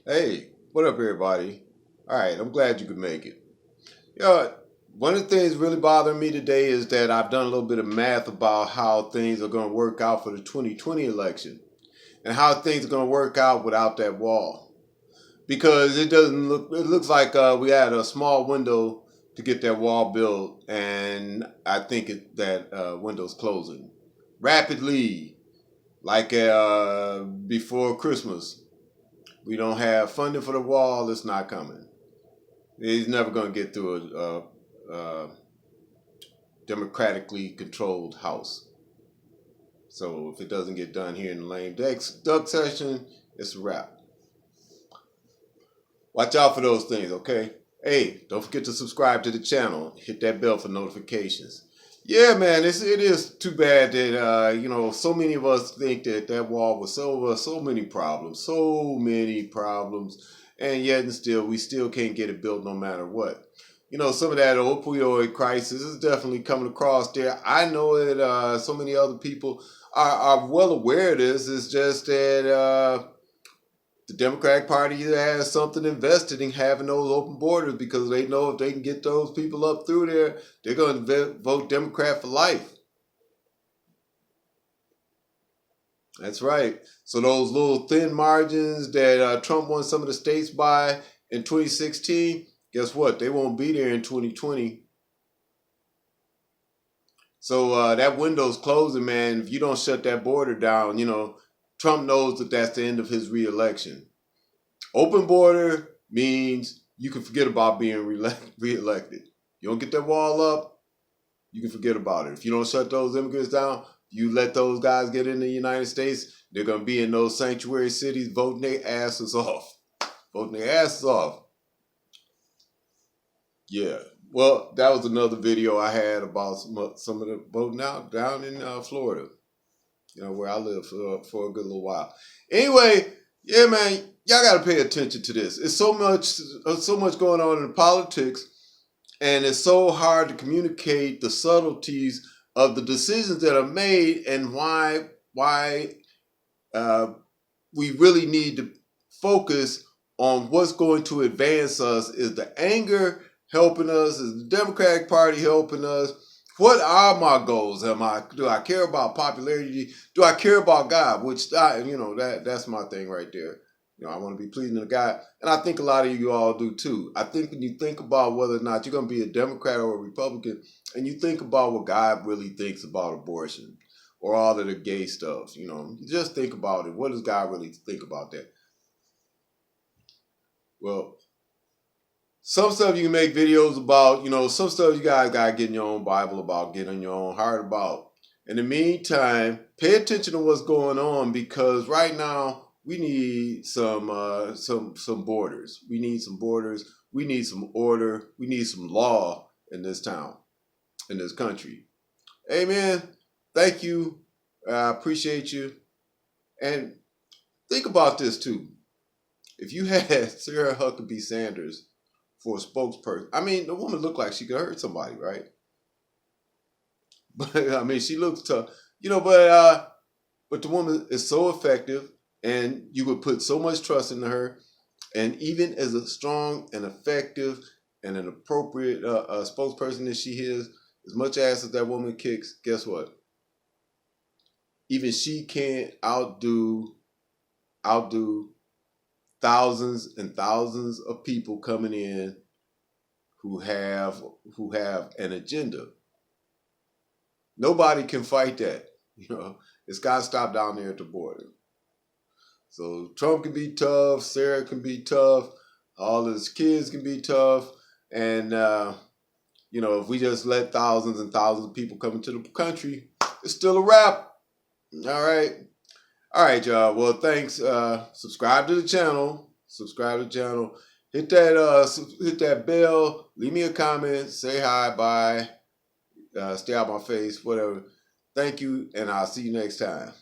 Hey, what up, everybody? All right, I'm glad you could make it. Yeah, one of the things really bothering me today is that I've done a little bit of math about how things are going to work out for the 2020 election and how things are going to work out without that wall. Because it looks like we had a small window to get that wall built, and I think that window's closing rapidly, like before Christmas. We don't have funding for the wall, it's not coming. He's never going to get through a democratically controlled House. So if it doesn't get done here in the lame duck session, it's a wrap. Watch out for those things, okay? Hey, don't forget to subscribe to the channel. Hit that bell for notifications. Yeah, man, it is too bad that so many of us think that that wall will solve us so many problems, and yet and still we still can't get it built no matter what. Some of that opioid crisis is definitely coming across there. I know that so many other people are well aware of this. It's just that the Democratic Party has something invested in having those open borders because they know if they can get those people up through there, they're going to vote Democrat for life. That's right. So those little thin margins that Trump won some of the states by in 2016, guess what? They won't be there in 2020. So that window's closing, man. If you don't shut that border down, Trump knows that that's the end of his reelection. Open border means you can forget about being reelected. You don't get that wall up, you can forget about it. If you don't shut those immigrants down, you let those guys get in the United States, they're going to be in those sanctuary cities voting their asses off. Voting their asses off. Yeah. Well, that was another video I had about some of the voting out down in Florida, where I live for a good little while. Anyway, yeah, man, y'all got to pay attention to this. It's so much going on in politics, and it's so hard to communicate the subtleties of the decisions that are made and why we really need to focus on what's going to advance us. Is the anger helping us? Is the Democratic Party helping us? What are my goals? Do I care about popularity? Do I care about God? Which that's my thing right there. I want to be pleasing to God, and I think a lot of you all do too. I think when you think about whether or not you're going to be a Democrat or a Republican, and you think about what God really thinks about abortion or all of the gay stuff, you just think about it. What does God really think about that? Well, some stuff you can make videos about, some stuff you guys got to get in your own Bible about, get in your own heart about. In the meantime, pay attention to what's going on, because right now we need some borders. We need some borders. We need some order. We need some law in this town, in this country. Amen. Thank you. I appreciate you. And think about this too. If you had Sarah Huckabee Sanders for a spokesperson, I mean, the woman looked like she could hurt somebody, right? But I mean, she looks tough, but the woman is so effective, and you would put so much trust into her. And even as a strong and effective and an appropriate spokesperson that she is, as much ass as that woman kicks, guess what? Even she can't outdo thousands and thousands of people coming in who have an agenda. Nobody can fight that. It's got to stop down there at the border. So Trump can be tough, Sarah can be tough, all his kids can be tough, and if we just let thousands and thousands of people come into the country, it's still a wrap. All right, y'all. Well, thanks. Subscribe to the channel. Hit that bell. Leave me a comment. Say hi. Bye. Stay out my face. Whatever. Thank you, and I'll see you next time.